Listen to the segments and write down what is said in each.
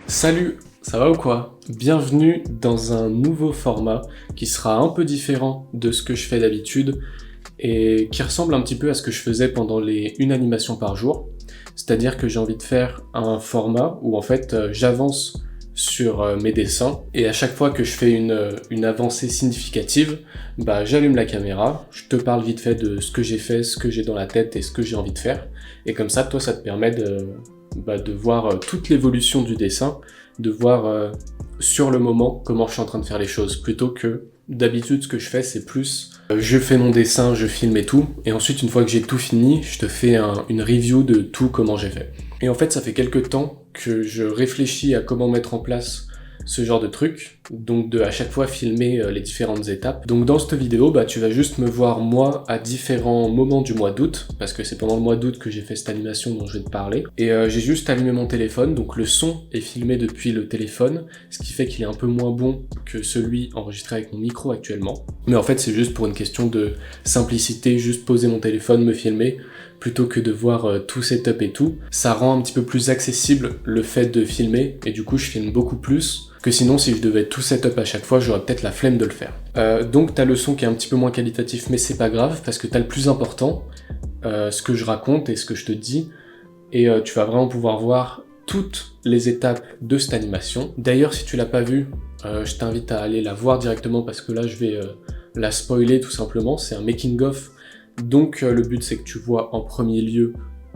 Salut, ça va ou quoi? Bienvenue dans un nouveau format qui sera un peu différent de ce que je fais d'habitude et qui ressemble un petit peu à ce que je faisais pendant les une animation par jour. C'est-à-dire que j'ai envie de faire un format où en fait j'avance sur mes dessins et à chaque fois que je fais une avancée significative, j'allume la caméra, je te parle vite fait de ce que j'ai fait, ce que j'ai dans la tête et ce que j'ai envie de faire. Et comme ça, toi, ça te permet de voir toute l'évolution du dessin, de voir sur le moment comment je suis en train de faire les choses, plutôt que d'habitude ce que je fais c'est plus je fais mon dessin, je filme et tout, et ensuite une fois que j'ai tout fini, je te fais une review de tout comment j'ai fait. Et en fait ça fait quelques temps que je réfléchis à comment mettre en place ce genre de truc, donc de à chaque fois filmer les différentes étapes. Donc dans cette vidéo, tu vas juste me voir moi à différents moments du mois d'août, parce que c'est pendant le mois d'août que j'ai fait cette animation dont je vais te parler. Et j'ai juste allumé mon téléphone, donc le son est filmé depuis le téléphone, ce qui fait qu'il est un peu moins bon que celui enregistré avec mon micro actuellement. Mais en fait c'est juste pour une question de simplicité, juste poser mon téléphone, me filmer, plutôt que de voir tout setup et tout. Ça rend un petit peu plus accessible le fait de filmer, et du coup je filme beaucoup plus que sinon si je devais tout setup à chaque fois, j'aurais peut-être la flemme de le faire. Donc t'as le son qui est un petit peu moins qualitatif, mais c'est pas grave, parce que t'as le plus important, ce que je raconte et ce que je te dis, et tu vas vraiment pouvoir voir toutes les étapes de cette animation. D'ailleurs, si tu l'as pas vue, je t'invite à aller la voir directement, parce que là je vais la spoiler tout simplement. C'est un making of, donc le but c'est que tu vois en premier lieu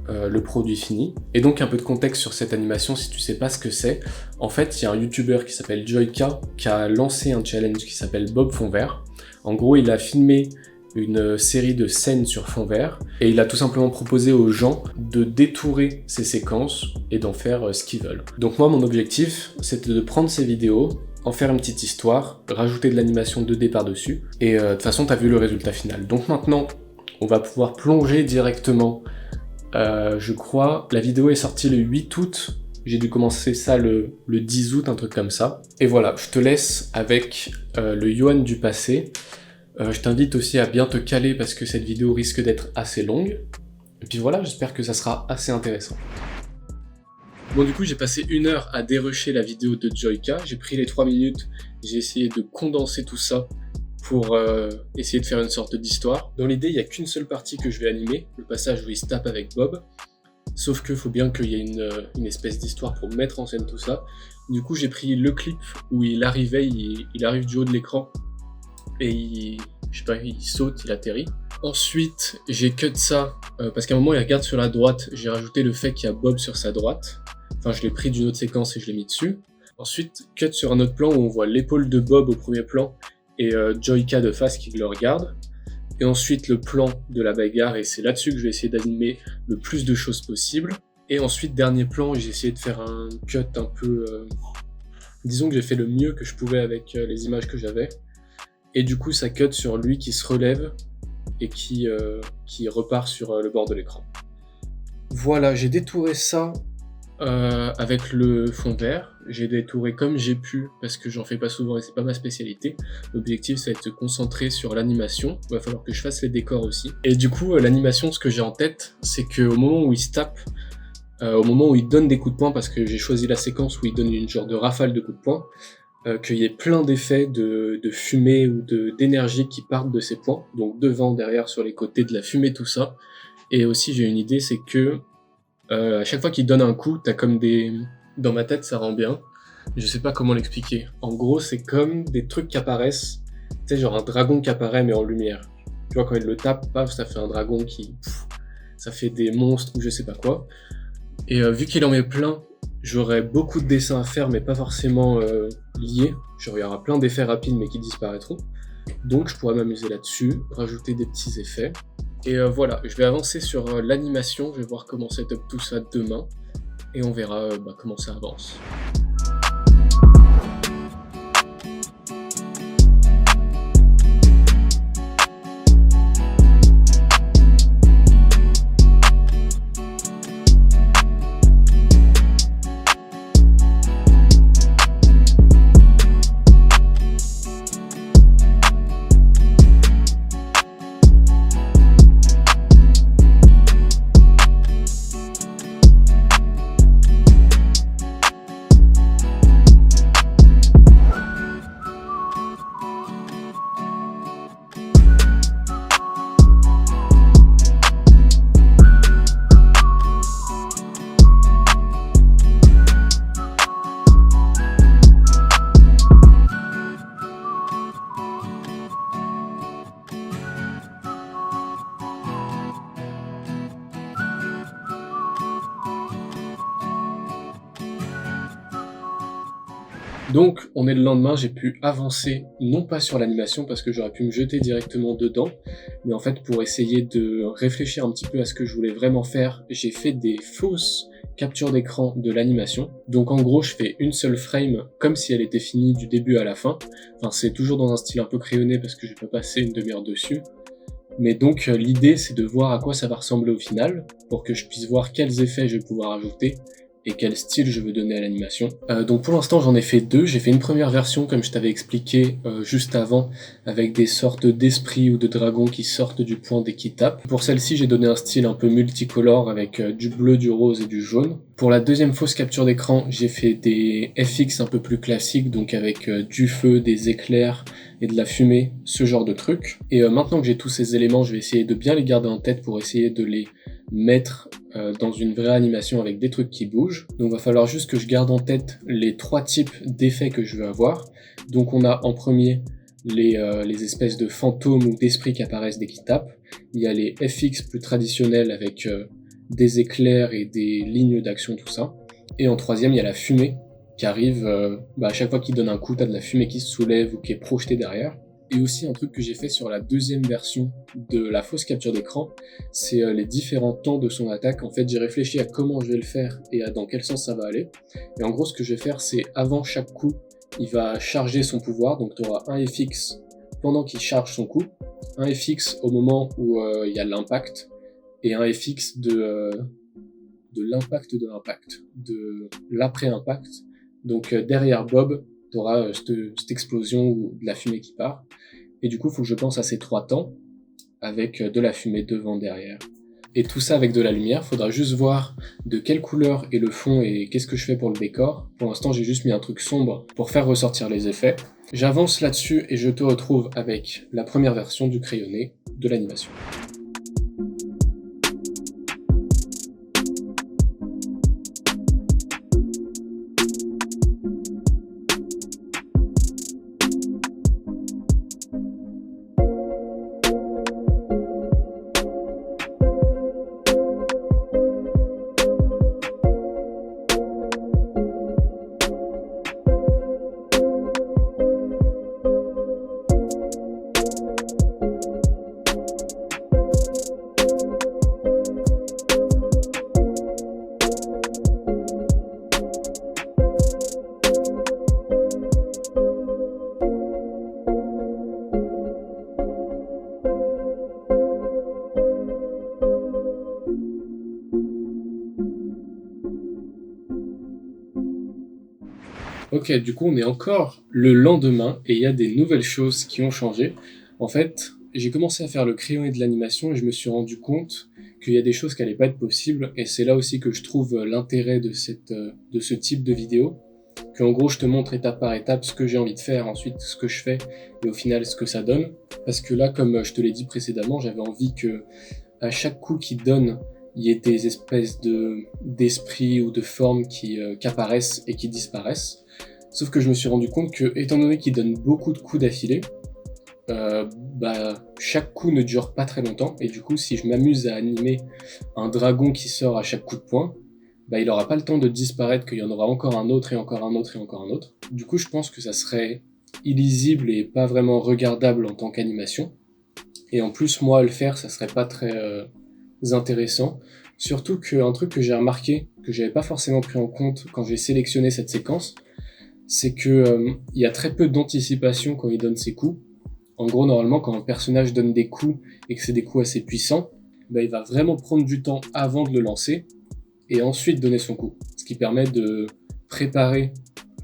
le produit fini. Et donc un peu de contexte sur cette animation si tu sais pas ce que c'est. En fait, il y a un youtubeur qui s'appelle Joyka qui a lancé un challenge qui s'appelle Bob Fond Vert. En gros, il a filmé une série de scènes sur fond vert et il a tout simplement proposé aux gens de détourer ces séquences et d'en faire ce qu'ils veulent. Donc moi, mon objectif, c'était de prendre ces vidéos, en faire une petite histoire, rajouter de l'animation 2D par-dessus, et de toute façon, t'as vu le résultat final. Donc maintenant, on va pouvoir plonger directement. Je crois, la vidéo est sortie le 8 août, j'ai dû commencer ça le 10 août, un truc comme ça. Et voilà, je te laisse avec le Yohan du passé. Je t'invite aussi à bien te caler parce que cette vidéo risque d'être assez longue. Et puis voilà, j'espère que ça sera assez intéressant. Bon, du coup, j'ai passé 1 heure à dérusher la vidéo de Joyka. J'ai pris les 3 minutes, j'ai essayé de condenser tout ça pour essayer de faire une sorte d'histoire. Dans l'idée, il n'y a qu'une seule partie que je vais animer, le passage où il se tape avec Bob. Sauf qu'il faut bien qu'il y ait une espèce d'histoire pour mettre en scène tout ça. Du coup, j'ai pris le clip où il arrivait, il arrive du haut de l'écran et il saute, il atterrit. Ensuite, j'ai cut ça, parce qu'à un moment, il regarde sur la droite, j'ai rajouté le fait qu'il y a Bob sur sa droite. Enfin, je l'ai pris d'une autre séquence et je l'ai mis dessus. Ensuite, cut sur un autre plan où on voit l'épaule de Bob au premier plan et Joyka de face qui le regarde. Et ensuite, le plan de la bagarre, et c'est là-dessus que je vais essayer d'animer le plus de choses possible. Et ensuite, dernier plan, j'ai essayé de faire un cut un peu... disons que j'ai fait le mieux que je pouvais avec les images que j'avais. Et du coup, ça cut sur lui qui se relève et qui repart sur le bord de l'écran. Voilà, j'ai détouré ça avec le fond vert. J'ai détouré comme j'ai pu parce que j'en fais pas souvent et c'est pas ma spécialité. L'objectif c'est de se concentrer sur l'animation. Il va falloir que je fasse les décors aussi. Et du coup, l'animation, ce que j'ai en tête, c'est qu'au moment où il se tape, au moment où il donne des coups de poing, parce que j'ai choisi la séquence où il donne une genre de rafale de coups de poing, qu'il y ait plein d'effets de fumée ou d'énergie qui partent de ces points, donc devant, derrière, sur les côtés, de la fumée, tout ça. Et aussi j'ai une idée, c'est que à chaque fois qu'il donne un coup, t'as comme des... Dans ma tête, ça rend bien. Je sais pas comment l'expliquer. En gros, c'est comme des trucs qui apparaissent. Tu sais, genre un dragon qui apparaît, mais en lumière. Tu vois, quand il le tape, paf, ça fait un dragon qui... ça fait des monstres ou je sais pas quoi. Et vu qu'il en met plein, j'aurais beaucoup de dessins à faire, mais pas forcément liés. Genre, il y aura plein d'effets rapides, mais qui disparaîtront. Donc, je pourrais m'amuser là-dessus, rajouter des petits effets. Et voilà, je vais avancer sur l'animation, je vais voir comment setup tout ça demain, et on verra comment ça avance. Donc, on est le lendemain, j'ai pu avancer, non pas sur l'animation, parce que j'aurais pu me jeter directement dedans, mais en fait, pour essayer de réfléchir un petit peu à ce que je voulais vraiment faire, j'ai fait des fausses captures d'écran de l'animation. Donc en gros, je fais une seule frame, comme si elle était finie du début à la fin. Enfin, c'est toujours dans un style un peu crayonné, parce que je vais pas passer une demi-heure dessus. Mais donc, l'idée, c'est de voir à quoi ça va ressembler au final, pour que je puisse voir quels effets je vais pouvoir ajouter, et quel style je veux donner à l'animation. Donc pour l'instant j'en ai fait deux, j'ai fait une première version comme je t'avais expliqué juste avant, avec des sortes d'esprits ou de dragons qui sortent du point dès qu'ils tapent. Pour celle-ci j'ai donné un style un peu multicolore avec du bleu, du rose et du jaune. Pour la deuxième fausse capture d'écran, j'ai fait des FX un peu plus classiques, donc avec du feu, des éclairs et de la fumée, ce genre de trucs. Et maintenant que j'ai tous ces éléments, je vais essayer de bien les garder en tête pour essayer de les mettre dans une vraie animation avec des trucs qui bougent. Donc il va falloir juste que je garde en tête les trois types d'effets que je veux avoir. Donc on a en premier les espèces de fantômes ou d'esprits qui apparaissent dès qu'ils tapent. Il y a les FX plus traditionnels avec des éclairs et des lignes d'action, tout ça. Et en troisième, il y a la fumée qui arrive à chaque fois qu'il donne un coup, t'as de la fumée qui se soulève ou qui est projetée derrière. Et aussi un truc que j'ai fait sur la deuxième version de la fausse capture d'écran, c'est les différents temps de son attaque. En fait, j'ai réfléchi à comment je vais le faire et dans quel sens ça va aller. Et en gros, ce que je vais faire, c'est avant chaque coup, il va charger son pouvoir. Donc tu auras un FX pendant qu'il charge son coup, un FX au moment où il y a l'impact, et un FX de l'impact de l'impact, de l'après-impact. Donc derrière Bob, tu auras cette explosion ou de la fumée qui part. Et du coup, il faut que je pense à ces trois temps, avec de la fumée devant, derrière. Et tout ça avec de la lumière, faudra juste voir de quelle couleur est le fond et qu'est-ce que je fais pour le décor. Pour l'instant, j'ai juste mis un truc sombre pour faire ressortir les effets. J'avance là-dessus et je te retrouve avec la première version du crayonné de l'animation. Ok, du coup on est encore le lendemain et il y a des nouvelles choses qui ont changé. En fait, j'ai commencé à faire le crayonné de l'animation et je me suis rendu compte qu'il y a des choses qui n'allaient pas être possibles, et c'est là aussi que je trouve l'intérêt de ce type de vidéo. Qu'en gros je te montre étape par étape ce que j'ai envie de faire, ensuite ce que je fais et au final ce que ça donne. Parce que là, comme je te l'ai dit précédemment, j'avais envie que à chaque coup qu'il donne, il y ait des espèces d'esprits ou de formes qui apparaissent et qui disparaissent. Sauf que je me suis rendu compte que, étant donné qu'il donne beaucoup de coups d'affilée, chaque coup ne dure pas très longtemps, et du coup, si je m'amuse à animer un dragon qui sort à chaque coup de poing, il aura pas le temps de disparaître, qu'il y en aura encore un autre et encore un autre et encore un autre. Du coup, je pense que ça serait illisible et pas vraiment regardable en tant qu'animation. Et en plus, moi, à le faire, ça serait pas très intéressant. Surtout qu'un truc que j'ai remarqué, que j'avais pas forcément pris en compte quand j'ai sélectionné cette séquence, c'est que y a très peu d'anticipation quand il donne ses coups. En gros, normalement, quand un personnage donne des coups et que c'est des coups assez puissants, il va vraiment prendre du temps avant de le lancer et ensuite donner son coup. Ce qui permet de préparer,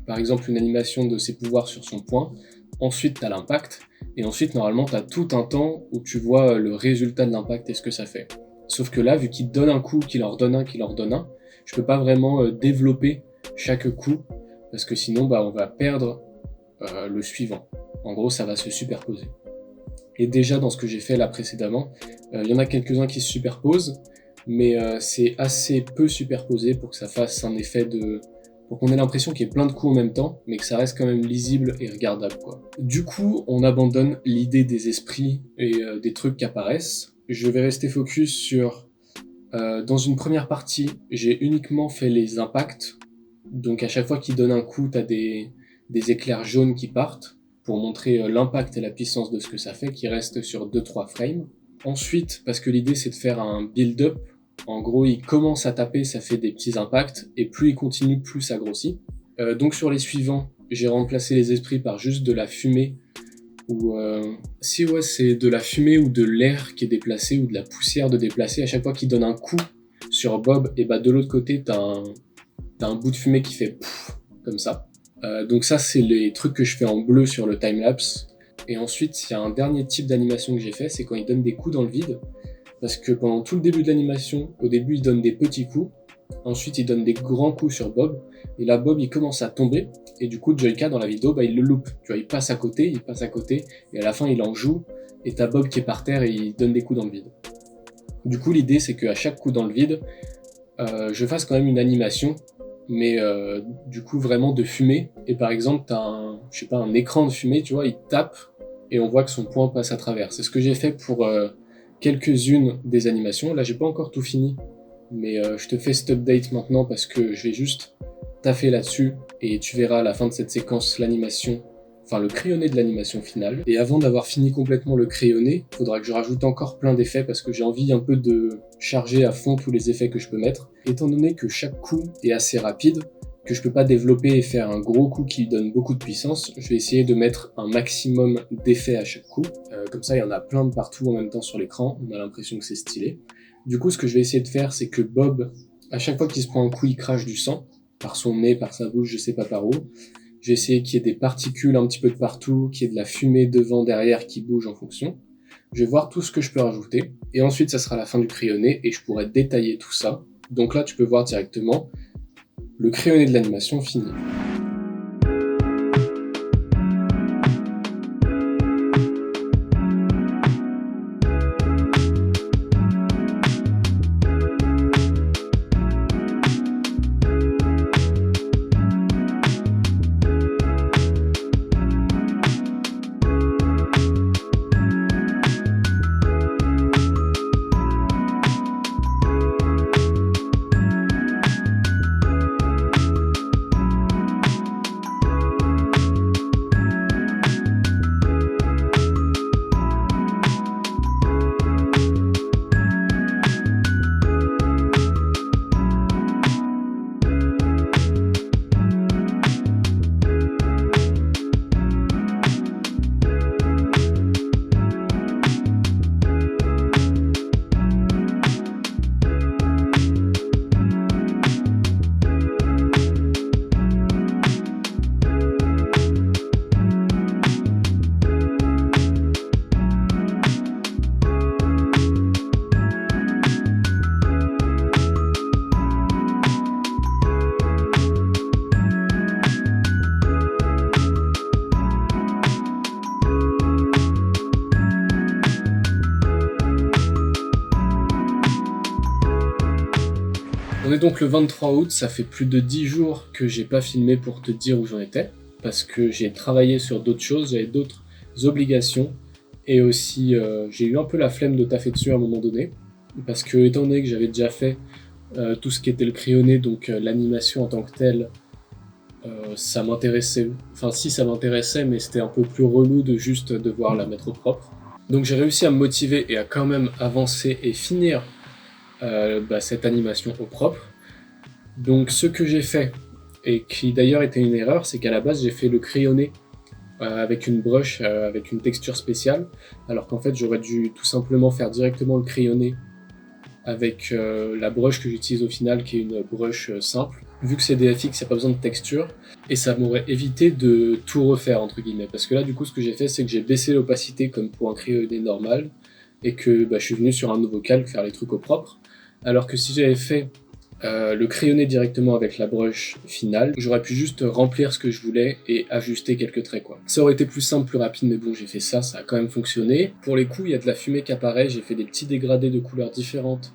par exemple, une animation de ses pouvoirs sur son poing. Ensuite, tu as l'impact. Et ensuite, normalement, tu as tout un temps où tu vois le résultat de l'impact et ce que ça fait. Sauf que là, vu qu'il donne un coup, qu'il leur donne un, qu'il leur donne un, je peux pas vraiment développer chaque coup, parce que sinon, on va perdre le suivant. En gros, ça va se superposer. Et déjà, dans ce que j'ai fait là précédemment, il y en a quelques-uns qui se superposent, mais c'est assez peu superposé pour que ça fasse un effet de... pour qu'on ait l'impression qu'il y ait plein de coups en même temps, mais que ça reste quand même lisible et regardable, quoi. Du coup, on abandonne l'idée des esprits et des trucs qui apparaissent. Je vais rester focus sur... dans une première partie, j'ai uniquement fait les impacts. Donc à chaque fois qu'il donne un coup, t'as des des éclairs jaunes qui partent pour montrer l'impact et la puissance de ce que ça fait, qui reste sur 2-3 frames. Ensuite, parce que l'idée c'est de faire un build-up, en gros il commence à taper, ça fait des petits impacts, et plus il continue, plus ça grossit. Donc sur les suivants, j'ai remplacé les esprits par juste de la fumée, ou c'est de la fumée ou de l'air qui est déplacé, ou de la poussière de déplacer. À chaque fois qu'il donne un coup sur Bob, et bah de l'autre côté t'as un bout de fumée qui fait pouf, comme ça. Donc ça c'est les trucs que je fais en bleu sur le timelapse. Et ensuite il y a un dernier type d'animation que j'ai fait, c'est quand il donne des coups dans le vide. Parce que pendant tout le début de l'animation, au début il donne des petits coups, ensuite il donne des grands coups sur Bob, et là Bob il commence à tomber, et du coup Joyka dans la vidéo bah il le loupe, tu vois, il passe à côté, et à la fin il en joue, et t'as Bob qui est par terre et il donne des coups dans le vide. Du coup l'idée c'est qu'à chaque coup dans le vide, je fasse quand même une animation, mais du coup vraiment de fumée, et par exemple t'as un écran de fumée, tu vois, il tape, et on voit que son poing passe à travers. C'est ce que j'ai fait pour quelques-unes des animations. Là j'ai pas encore tout fini, mais je te fais cet update maintenant parce que je vais juste taffer là-dessus et tu verras à la fin de cette séquence l'animation, enfin le crayonné de l'animation finale. Et avant d'avoir fini complètement le crayonné, il faudra que je rajoute encore plein d'effets parce que j'ai envie un peu de charger à fond tous les effets que je peux mettre. Étant donné que chaque coup est assez rapide, que je peux pas développer et faire un gros coup qui donne beaucoup de puissance, je vais essayer de mettre un maximum d'effets à chaque coup. Comme ça il y en a plein de partout en même temps sur l'écran, on a l'impression que c'est stylé. Du coup ce que je vais essayer de faire c'est que Bob, à chaque fois qu'il se prend un coup il crache du sang, par son nez, par sa bouche, je sais pas par où. Je vais essayer qu'il y ait des particules un petit peu de partout, qu'il y ait de la fumée devant, derrière qui bouge en fonction. Je vais voir tout ce que je peux rajouter, et ensuite ça sera la fin du crayonné et je pourrai détailler tout ça. Donc là tu peux voir directement le crayonné de l'animation fini. On est donc le 23 août, ça fait plus de 10 jours que j'ai pas filmé pour te dire où j'en étais, parce que j'ai travaillé sur d'autres choses, j'avais d'autres obligations, et aussi j'ai eu un peu la flemme de taffer dessus à un moment donné, parce que étant donné que j'avais déjà fait tout ce qui était le crayonné, donc l'animation en tant que telle, ça m'intéressait, enfin si ça m'intéressait, mais c'était un peu plus relou de juste devoir la mettre au propre. Donc j'ai réussi à me motiver et à quand même avancer et finir cette animation au propre. Donc ce que j'ai fait, et qui d'ailleurs était une erreur, c'est qu'à la base j'ai fait le crayonné avec une brush, avec une texture spéciale, alors qu'en fait j'aurais dû tout simplement faire directement le crayonné avec la brush que j'utilise au final, qui est une brush simple. Vu que c'est DFX, il n'y a pas besoin de texture, et ça m'aurait évité de tout refaire entre guillemets, parce que là du coup ce que j'ai fait c'est que j'ai baissé l'opacité comme pour un crayonné normal, et que je suis venu sur un nouveau calque faire les trucs au propre. Alors que si j'avais fait le crayonné directement avec la brush finale, j'aurais pu juste remplir ce que je voulais et ajuster quelques traits quoi. Ça aurait été plus simple, plus rapide, mais bon j'ai fait ça, ça a quand même fonctionné. Pour les coups, il y a de la fumée qui apparaît, j'ai fait des petits dégradés de couleurs différentes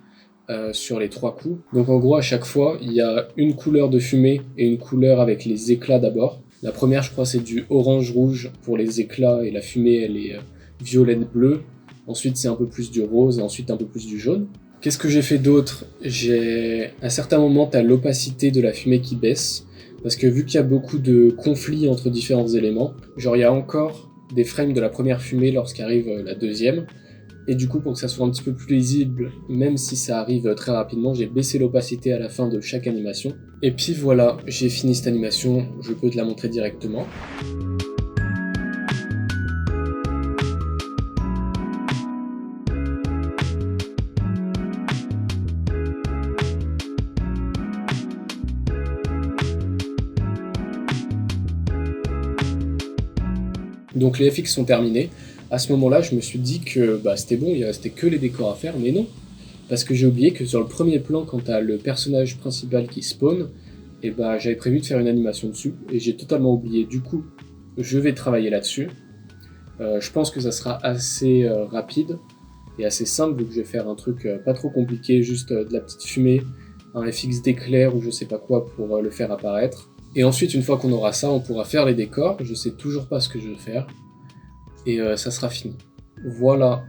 sur les 3 coups. Donc en gros à chaque fois, il y a une couleur de fumée et une couleur avec les éclats d'abord. La première je crois c'est du orange-rouge pour les éclats et la fumée elle est violette-bleue. Ensuite c'est un peu plus du rose et ensuite un peu plus du jaune. Qu'est-ce que j'ai fait d'autre? À certains moments, t'as l'opacité de la fumée qui baisse, parce que vu qu'il y a beaucoup de conflits entre différents éléments, genre il y a encore des frames de la première fumée lorsqu'arrive la deuxième, et du coup pour que ça soit un petit peu plus lisible, même si ça arrive très rapidement, j'ai baissé l'opacité à la fin de chaque animation. Et puis voilà, j'ai fini cette animation, je peux te la montrer directement. Donc les FX sont terminés. À ce moment-là, je me suis dit que c'était bon, il restait que les décors à faire, mais non. Parce que j'ai oublié que sur le premier plan, quand t'as le personnage principal qui spawn, j'avais prévu de faire une animation dessus, et j'ai totalement oublié. Du coup, je vais travailler là-dessus. Je pense que ça sera assez rapide et assez simple, vu que je vais faire un truc pas trop compliqué, juste de la petite fumée, un FX d'éclair ou je sais pas quoi pour le faire apparaître. Et ensuite, une fois qu'on aura ça, on pourra faire les décors. Je sais toujours pas ce que je veux faire. Et ça sera fini. Voilà.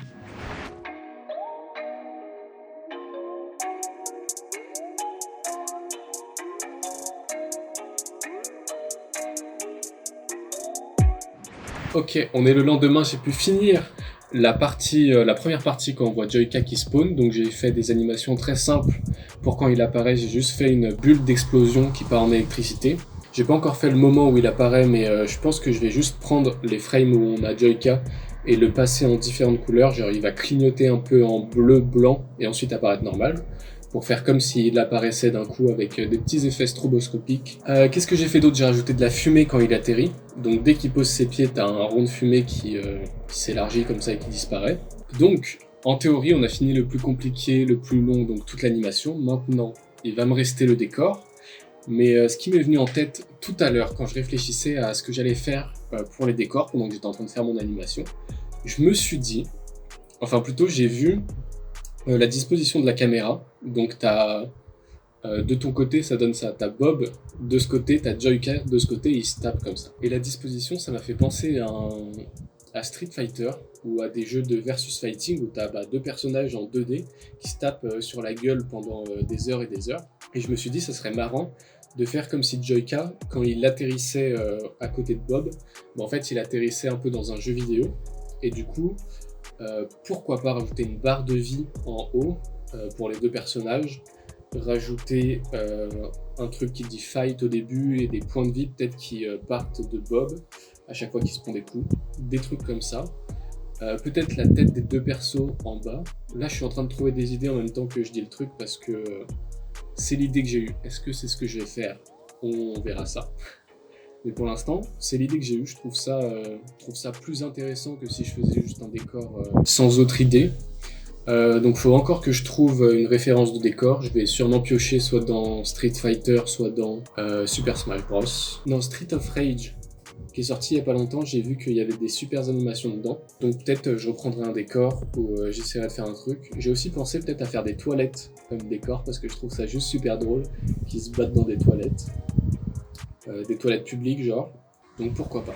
Ok, on est le lendemain, j'ai pu finir la première partie quand on voit Joyka qui spawn. Donc j'ai fait des animations très simples pour quand il apparaît. J'ai juste fait une bulle d'explosion qui part en électricité. J'ai pas encore fait le moment où il apparaît, mais je pense que je vais juste prendre les frames où on a Joyka et le passer en différentes couleurs. Genre il va clignoter un peu en bleu, blanc et ensuite apparaître normal, pour faire comme s'il apparaissait d'un coup avec des petits effets stroboscopiques. Qu'est-ce que j'ai fait d'autre? J'ai rajouté de la fumée quand il atterrit. Donc dès qu'il pose ses pieds, t'as un rond de fumée qui s'élargit comme ça et qui disparaît. Donc en théorie, on a fini le plus compliqué, le plus long, donc toute l'animation. Maintenant, il va me rester le décor. Mais ce qui m'est venu en tête tout à l'heure quand je réfléchissais à ce que j'allais faire pour les décors pendant que j'étais en train de faire mon animation, je me suis dit, enfin plutôt j'ai vu la disposition de la caméra. Donc t'as de ton côté ça donne ça, t'as Bob de ce côté, t'as Joyka de ce côté, il se tape comme ça. Et la disposition, ça m'a fait penser à Street Fighter ou à des jeux de versus fighting où t'as deux personnages en 2D qui se tapent sur la gueule pendant des heures et des heures. Et je me suis dit ça serait marrant de faire comme si Joyka, quand il atterrissait à côté de Bob, en fait il atterrissait un peu dans un jeu vidéo. Et du coup, pourquoi pas rajouter une barre de vie en haut pour les deux personnages, rajouter un truc qui dit fight au début et des points de vie peut-être qui partent de Bob à chaque fois qu'il se prend des coups, des trucs comme ça. Peut-être la tête des deux persos en bas. Là je suis en train de trouver des idées en même temps que je dis le truc parce que c'est l'idée que j'ai eue. Est-ce que c'est ce que je vais faire? On verra ça. Mais pour l'instant, c'est l'idée que j'ai eue. Je trouve ça plus intéressant que si je faisais juste un décor sans autre idée. Donc il faut encore que je trouve une référence de décor. Je vais sûrement piocher soit dans Street Fighter, soit dans Super Smash Bros. Dans Street of Rage, qui est sorti il y a pas longtemps, j'ai vu qu'il y avait des super animations dedans. Donc peut-être je reprendrai un décor ou j'essaierai de faire un truc. J'ai aussi pensé peut-être à faire des toilettes comme décor parce que je trouve ça juste super drôle qu'ils se battent dans des toilettes. Des toilettes publiques genre. Donc pourquoi pas.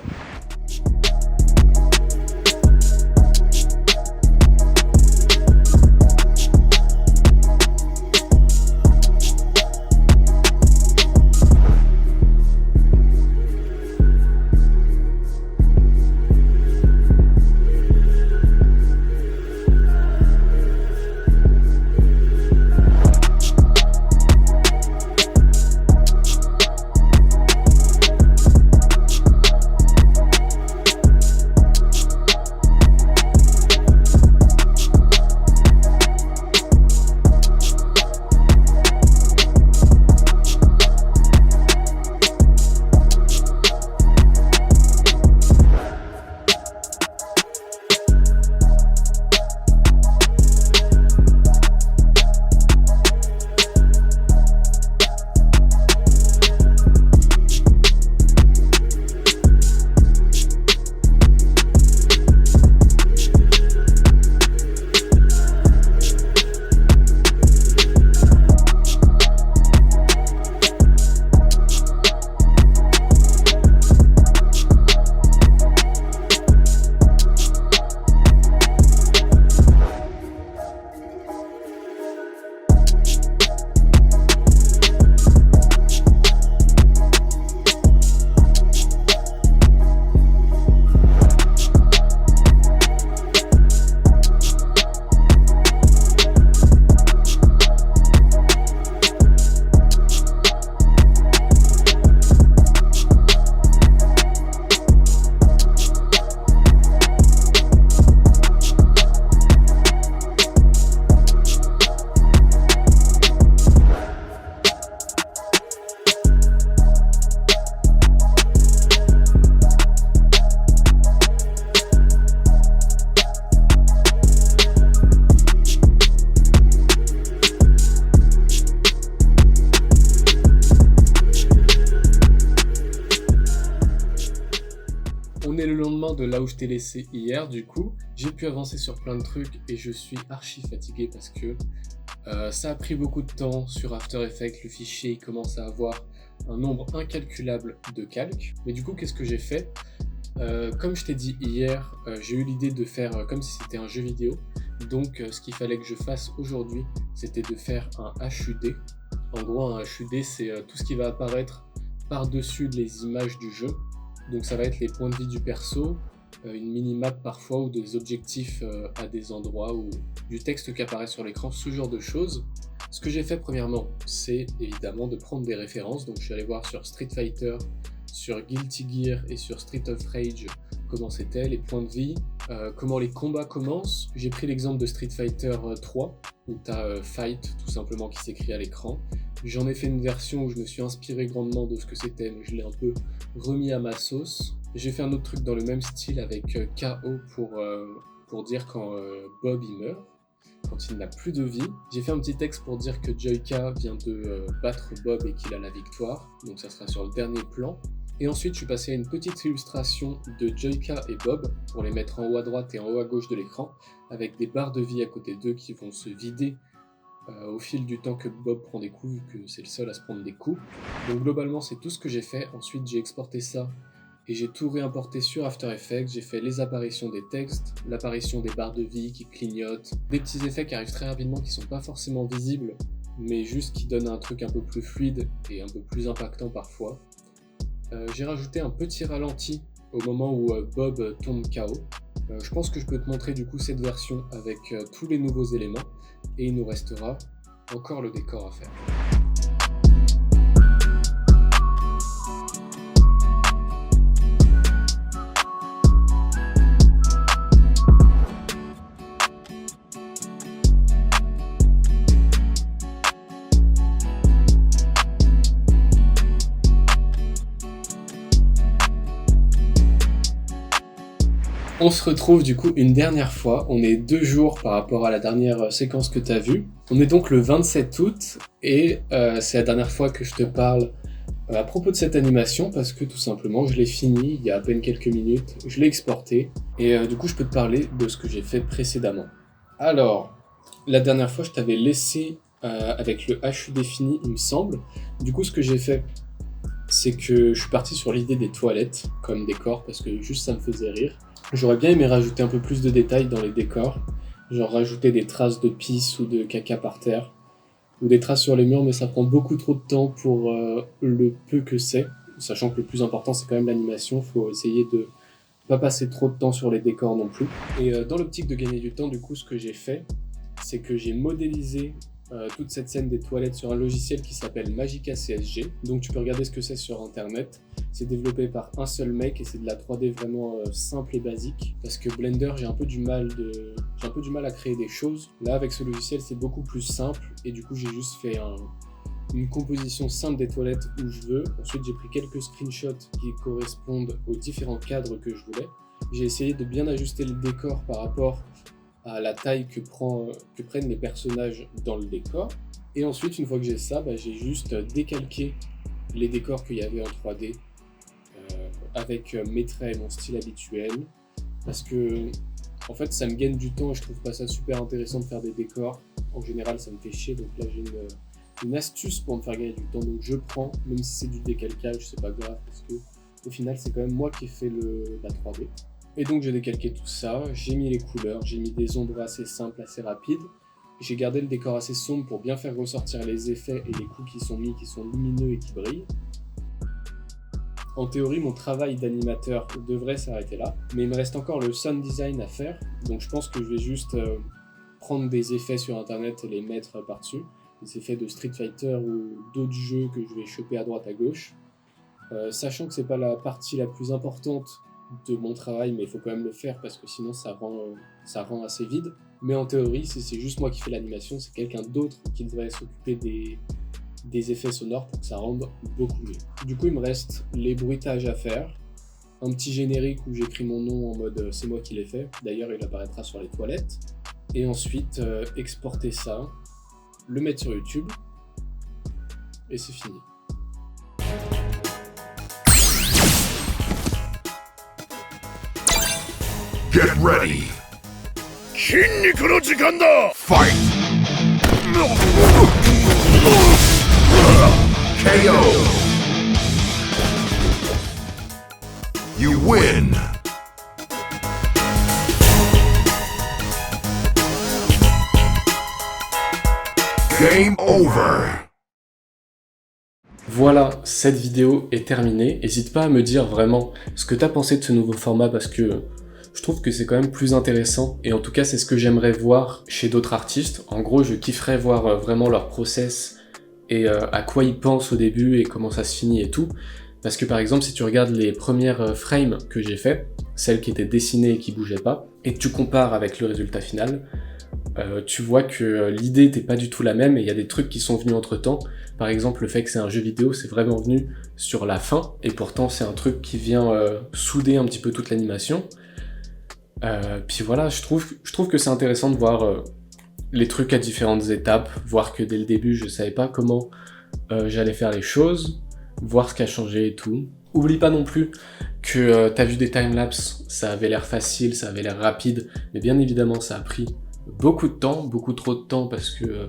lendemain de là où je t'ai laissé hier, du coup, j'ai pu avancer sur plein de trucs et je suis archi fatigué parce que ça a pris beaucoup de temps sur After Effects. Le fichier il commence à avoir un nombre incalculable de calques. Mais du coup, qu'est-ce que j'ai fait? Comme je t'ai dit hier, j'ai eu l'idée de faire comme si c'était un jeu vidéo. Donc ce qu'il fallait que je fasse aujourd'hui, c'était de faire un HUD. En gros, un HUD, c'est tout ce qui va apparaître par-dessus les images du jeu. Donc ça va être les points de vie du perso, une mini-map parfois, ou des objectifs à des endroits, ou du texte qui apparaît sur l'écran, ce genre de choses. Ce que j'ai fait premièrement, c'est évidemment de prendre des références. Donc je suis allé voir sur Street Fighter, sur Guilty Gear et sur Street of Rage comment c'était, les points de vie, comment les combats commencent. J'ai pris l'exemple de Street Fighter 3, où tu as Fight tout simplement qui s'écrit à l'écran. J'en ai fait une version où je me suis inspiré grandement de ce que c'était, mais je l'ai un peu remis à ma sauce. J'ai fait un autre truc dans le même style avec KO pour dire quand Bob il meurt, quand il n'a plus de vie. J'ai fait un petit texte pour dire que Joyka vient de battre Bob et qu'il a la victoire, donc ça sera sur le dernier plan. Et ensuite je suis passé à une petite illustration de Joyka et Bob pour les mettre en haut à droite et en haut à gauche de l'écran, avec des barres de vie à côté d'eux qui vont se vider au fil du temps que Bob prend des coups, vu que c'est le seul à se prendre des coups. Donc globalement c'est tout ce que j'ai fait. Ensuite j'ai exporté ça et j'ai tout réimporté sur After Effects. J'ai fait les apparitions des textes, l'apparition des barres de vie qui clignotent, des petits effets qui arrivent très rapidement qui sont pas forcément visibles, mais juste qui donnent un truc un peu plus fluide et un peu plus impactant parfois. J'ai rajouté un petit ralenti au moment où Bob tombe KO. Je pense que je peux te montrer du coup cette version avec tous les nouveaux éléments, et il nous restera encore le décor à faire. On se retrouve du coup une dernière fois, on est 2 jours par rapport à la dernière séquence que tu as vue. On est donc le 27 août et c'est la dernière fois que je te parle à propos de cette animation parce que tout simplement je l'ai fini il y a à peine quelques minutes, je l'ai exporté et du coup je peux te parler de ce que j'ai fait précédemment. Alors, la dernière fois je t'avais laissé avec le HUD fini il me semble. Du coup ce que j'ai fait, c'est que je suis parti sur l'idée des toilettes comme décor parce que juste ça me faisait rire. J'aurais bien aimé rajouter un peu plus de détails dans les décors, genre rajouter des traces de pisse ou de caca par terre, ou des traces sur les murs, mais ça prend beaucoup trop de temps pour le peu que c'est, sachant que le plus important c'est quand même l'animation, faut essayer de pas passer trop de temps sur les décors non plus. Et dans l'optique de gagner du temps, du coup ce que j'ai fait, c'est que j'ai modélisé toute cette scène des toilettes sur un logiciel qui s'appelle Magica CSG, donc tu peux regarder ce que c'est sur internet. C'est développé par un seul mec et c'est de la 3D vraiment simple et basique, parce que Blender j'ai un peu du mal à créer des choses. Là avec ce logiciel c'est beaucoup plus simple et du coup j'ai juste fait une composition simple des toilettes où je veux. Ensuite j'ai pris quelques screenshots qui correspondent aux différents cadres que je voulais. J'ai essayé de bien ajuster le décor par rapport à la taille que prennent les personnages dans le décor. Et ensuite, une fois que j'ai ça, j'ai juste décalqué les décors qu'il y avait en 3D avec mes traits et mon style habituel. Parce que, en fait, ça me gagne du temps et je trouve pas ça super intéressant de faire des décors. En général, ça me fait chier. Donc là, j'ai une astuce pour me faire gagner du temps. Donc je prends, même si c'est du décalcage, c'est pas grave. Parce que au final, c'est quand même moi qui ai fait la 3D. Et donc j'ai décalqué tout ça, j'ai mis les couleurs, j'ai mis des ombres assez simples, assez rapides. J'ai gardé le décor assez sombre pour bien faire ressortir les effets et les coups qui sont mis, qui sont lumineux et qui brillent. En théorie, mon travail d'animateur devrait s'arrêter là, mais il me reste encore le sound design à faire. Donc je pense que je vais juste prendre des effets sur internet et les mettre par-dessus. Des effets de Street Fighter ou d'autres jeux que je vais choper à droite à gauche. Sachant que c'est pas la partie la plus importante de mon travail, mais il faut quand même le faire parce que sinon ça rend assez vide. Mais en théorie, si c'est juste moi qui fais l'animation, c'est quelqu'un d'autre qui devrait s'occuper des effets sonores pour que ça rende beaucoup mieux. Du coup, il me reste les bruitages à faire, un petit générique où j'écris mon nom en mode c'est moi qui l'ai fait, d'ailleurs il apparaîtra sur les toilettes, et ensuite exporter ça, le mettre sur YouTube, et c'est fini. Get ready. 筋肉の時間だ Fight. KO. You win. Game over. Voilà, cette vidéo est terminée. N'hésite pas à me dire vraiment ce que t'as pensé de ce nouveau format parce que je trouve que c'est quand même plus intéressant et en tout cas c'est ce que j'aimerais voir chez d'autres artistes. En gros, je kifferais voir vraiment leur process et à quoi ils pensent au début et comment ça se finit et tout. Parce que par exemple, si tu regardes les premières frames que j'ai fait, celles qui étaient dessinées et qui bougeaient pas, et que tu compares avec le résultat final, tu vois que l'idée n'était pas du tout la même et il y a des trucs qui sont venus entre temps. Par exemple, le fait que c'est un jeu vidéo, c'est vraiment venu sur la fin et pourtant c'est un truc qui vient souder un petit peu toute l'animation. Puis voilà, je trouve que c'est intéressant de voir les trucs à différentes étapes, voir que dès le début je savais pas comment j'allais faire les choses, voir ce qui a changé et tout. Oublie pas non plus que t'as vu des timelapses, ça avait l'air facile, ça avait l'air rapide, mais bien évidemment ça a pris beaucoup de temps, beaucoup trop de temps parce que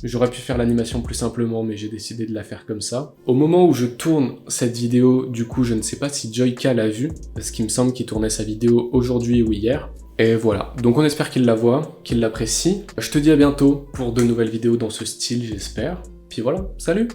j'aurais pu faire l'animation plus simplement, mais j'ai décidé de la faire comme ça. Au moment où je tourne cette vidéo, du coup, je ne sais pas si Joyka l'a vue, parce qu'il me semble qu'il tournait sa vidéo aujourd'hui ou hier. Et voilà, donc on espère qu'il la voit, qu'il l'apprécie. Je te dis à bientôt pour de nouvelles vidéos dans ce style, j'espère. Puis voilà, salut!